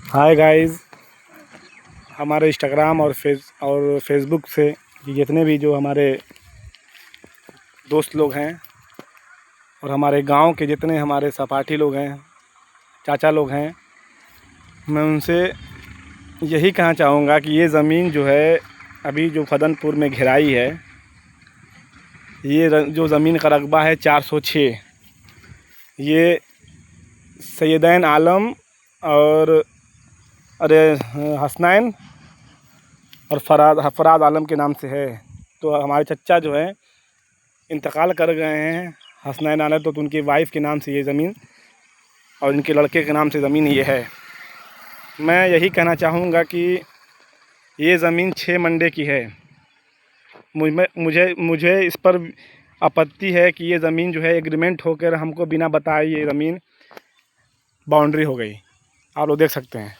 Hi guys, हमारे Instagram और Facebook से जितने भी जो हमारे दोस्त लोग हैं और हमारे गांव के जितने हमारे सहपाठी लोग हैं, चाचा लोग हैं, मैं उनसे यही कहना चाहूँगा कि ये ज़मीन जो है अभी जो फदनपुर में घेराई है, ये जो ज़मीन का रकबा है 406। ये सैयदैन आलम और हसनैन और फराज आलम के नाम से है। तो हमारे चच्चा जो है इंतकाल कर गए हैं। हसनैन आलम तो उनकी वाइफ के नाम से ये ज़मीन और इनके लड़के के नाम से ज़मीन ये है। मैं यही कहना चाहूँगा कि ये ज़मीन 6 मंडे की है। मुझे इस पर आपत्ति है कि ये ज़मीन जो है एग्रीमेंट होकर हमको बिना बताए ये ज़मीन बाउंड्री हो गई। आप लोग देख सकते हैं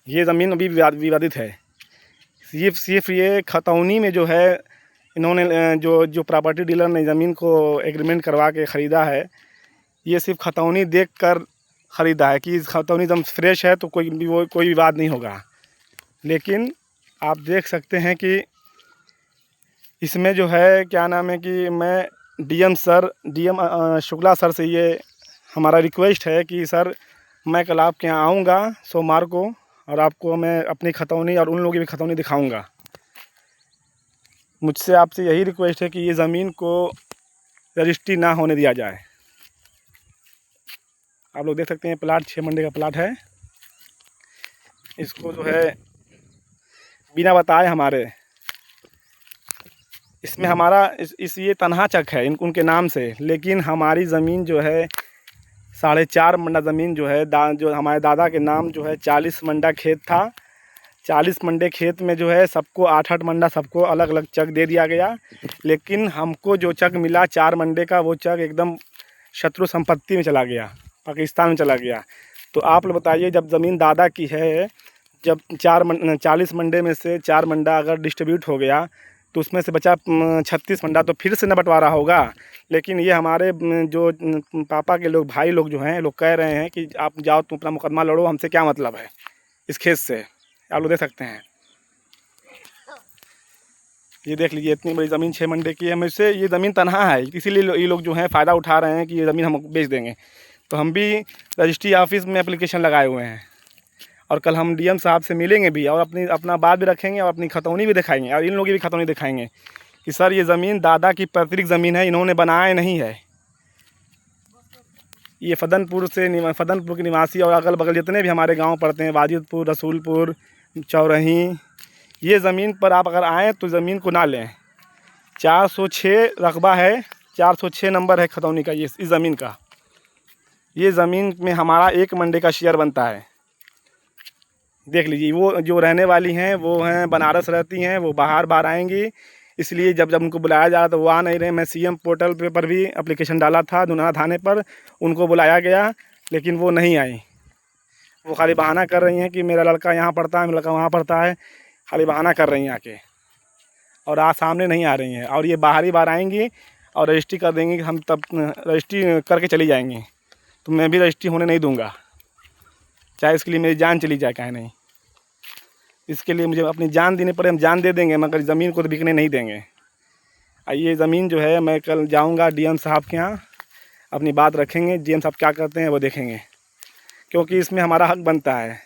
ये ज़मीन अभी विवादित है। सिर्फ ये खतौनी में जो है इन्होंने जो प्रॉपर्टी डीलर ने ज़मीन को एग्रीमेंट करवा के ख़रीदा है, ये सिर्फ खतौनी देखकर ख़रीदा है कि खतौनी एकदम फ्रेश है तो कोई विवाद नहीं होगा। लेकिन आप देख सकते हैं कि इसमें जो है क्या नाम है कि मैं डीएम शुक्ला सर से ये हमारा रिक्वेस्ट है कि सर मैं कल आपके यहाँ आऊँगा सोमवार को और आपको मैं अपनी खतौनी और उन लोगों की भी खतौनी दिखाऊंगा। मुझसे आपसे यही रिक्वेस्ट है कि ये ज़मीन को रजिस्ट्री ना होने दिया जाए। आप लोग देख सकते हैं प्लाट 6 मंडे का प्लाट है। इसको जो है बिना बताए हमारे इसमें हमारा ये तनहा चक है उनके नाम से, लेकिन हमारी ज़मीन जो है 4.5 मंडा ज़मीन जो है जो हमारे दादा के नाम जो है 40 मंडा खेत था। 40 मंडे खेत में जो है सबको 8-8 मंडा सबको अलग अलग चक दे दिया गया। लेकिन हमको जो चक मिला 4 मंडे का, वो चक एकदम शत्रु संपत्ति में चला गया, पाकिस्तान में चला गया। तो आप लोग बताइए, जब ज़मीन दादा की है, जब 40 मंडे में से 4 मंडा अगर डिस्ट्रीब्यूट हो गया तो उसमें से बचा 36 मंडा, तो फिर से न बंटवारा होगा। लेकिन ये हमारे जो पापा के लोग, भाई लोग जो हैं, लोग कह रहे हैं कि आप जाओ, तुम अपना मुकदमा लड़ो, हमसे क्या मतलब है इस खेत से। आप लोग देख सकते हैं, ये देख लीजिए इतनी बड़ी ज़मीन 6 मंडे की है। मुझसे ये ज़मीन तनहा है, इसीलिए ये लोग जो हैं फ़ायदा उठा रहे हैं कि ये ज़मीन हम बेच देंगे। तो हम भी रजिस्ट्री ऑफिस में एप्लीकेशन लगाए हुए हैं और कल हम डीएम साहब से मिलेंगे भी और अपना बात भी रखेंगे और अपनी खतौनी भी दिखाएंगे और इन लोगों की भी खतौनी दिखाएंगे कि सर ये ज़मीन दादा की पैतृक ज़मीन है, इन्होंने बनाया नहीं है। ये फदनपुर के निवासी और अगल बगल जितने भी हमारे गांव पड़ते हैं, वाजिदपुर, रसूलपुर, चौरही, ये ज़मीन पर आप अगर आएँ तो ज़मीन को ना लें। 406 रकबा है, 406 नंबर है खतौनी का। इस ज़मीन का, ये ज़मीन में हमारा 1 मंडे का शेयर बनता है। देख लीजिए, वो जो रहने वाली हैं वो हैं बनारस रहती हैं, वो बार आएंगी, इसलिए जब उनको बुलाया जा रहा तो वो आ नहीं रहे। मैं सीएम पोर्टल पर भी एप्लीकेशन डाला था धुना थाने पर, उनको बुलाया गया लेकिन वो नहीं आई। वो खाली बहाना कर रही हैं कि मेरा लड़का यहाँ पढ़ता है, मेरा लड़का वहाँ पढ़ता है, खाली बहाना कर रही हैं आके, और आज सामने नहीं आ रही हैं। और ये बार आएंगी और रजिस्ट्री कर देंगी, हम तब रजिस्ट्री करके चली जाएंगी। तो मैं भी रजिस्ट्री होने नहीं दूँगा, चाहे इसके लिए मेरी जान चली जाए, काहे नहीं। इसके लिए मुझे अपनी जान देनी पड़े, हम जान दे देंगे, मगर ज़मीन को तो बिकने नहीं देंगे। ये ज़मीन जो है मैं कल जाऊंगा डीएम साहब के यहाँ, अपनी बात रखेंगे, डीएम साहब क्या करते हैं वो देखेंगे, क्योंकि इसमें हमारा हक बनता है।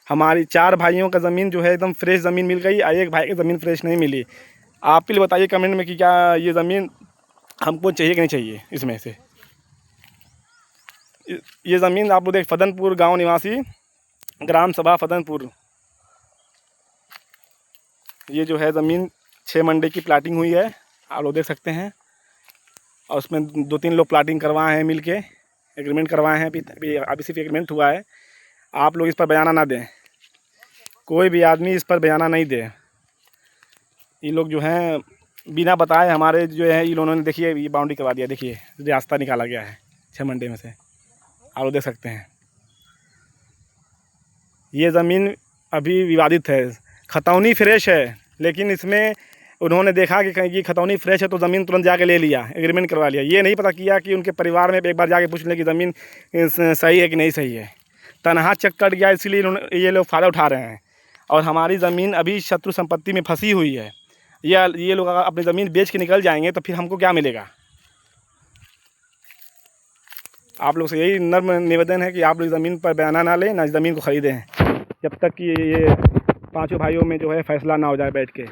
हमारी 4 भाइयों का ज़मीन जो है एकदम फ्रेश ज़मीन मिल गई और 1 भाई की ज़मीन फ्रेश नहीं मिली। आप ही बताइए कमेंट में कि क्या ये ज़मीन हमको चाहिए कि नहीं चाहिए। इसमें से ये ज़मीन आप लोग देख, फदनपुर गाँव निवासी, ग्राम सभा फदनपुर, ये जो है ज़मीन 6 मंडे की प्लाटिंग हुई है, आप लोग देख सकते हैं। और उसमें 2-3 लोग प्लाटिंग करवाए हैं, मिल के एग्रीमेंट करवाए हैं। अभी सिर्फ एग्रीमेंट हुआ है। आप लोग इस पर बयाना ना दें, कोई भी आदमी इस पर बयाना नहीं दे। ये लोग जो हैं बिना बताए हमारे जो है, इन लोगों ने देखिए ये बाउंड्री करवा दिया, देखिए रास्ता निकाला गया है 6 मंडे में से, आप लोग देख सकते हैं। ये ज़मीन अभी विवादित है। खतौनी फ्रेश है, लेकिन इसमें उन्होंने देखा कि कहीं की खतौनी फ्रेश है तो ज़मीन तुरंत जाके ले लिया, एग्रीमेंट करवा लिया। ये नहीं पता किया कि उनके परिवार में एक बार जाके पूछ लें कि ज़मीन सही है कि नहीं सही है, तनहा चेक कट गया, इसीलिए ये लोग फ़ायदा उठा रहे हैं। और हमारी ज़मीन अभी शत्रु संपत्ति में फंसी हुई है। ये लोग अगर अपनी ज़मीन बेच के निकल जाएंगे तो फिर हमको क्या मिलेगा। आप लोग से यही नर्म निवेदन है कि आप लोग ज़मीन पर बयाना ना लें, ना ज़मीन को ख़रीदें, जब तक कि ये पांचों भाइयों में जो है फैसला ना हो जाए बैठ के।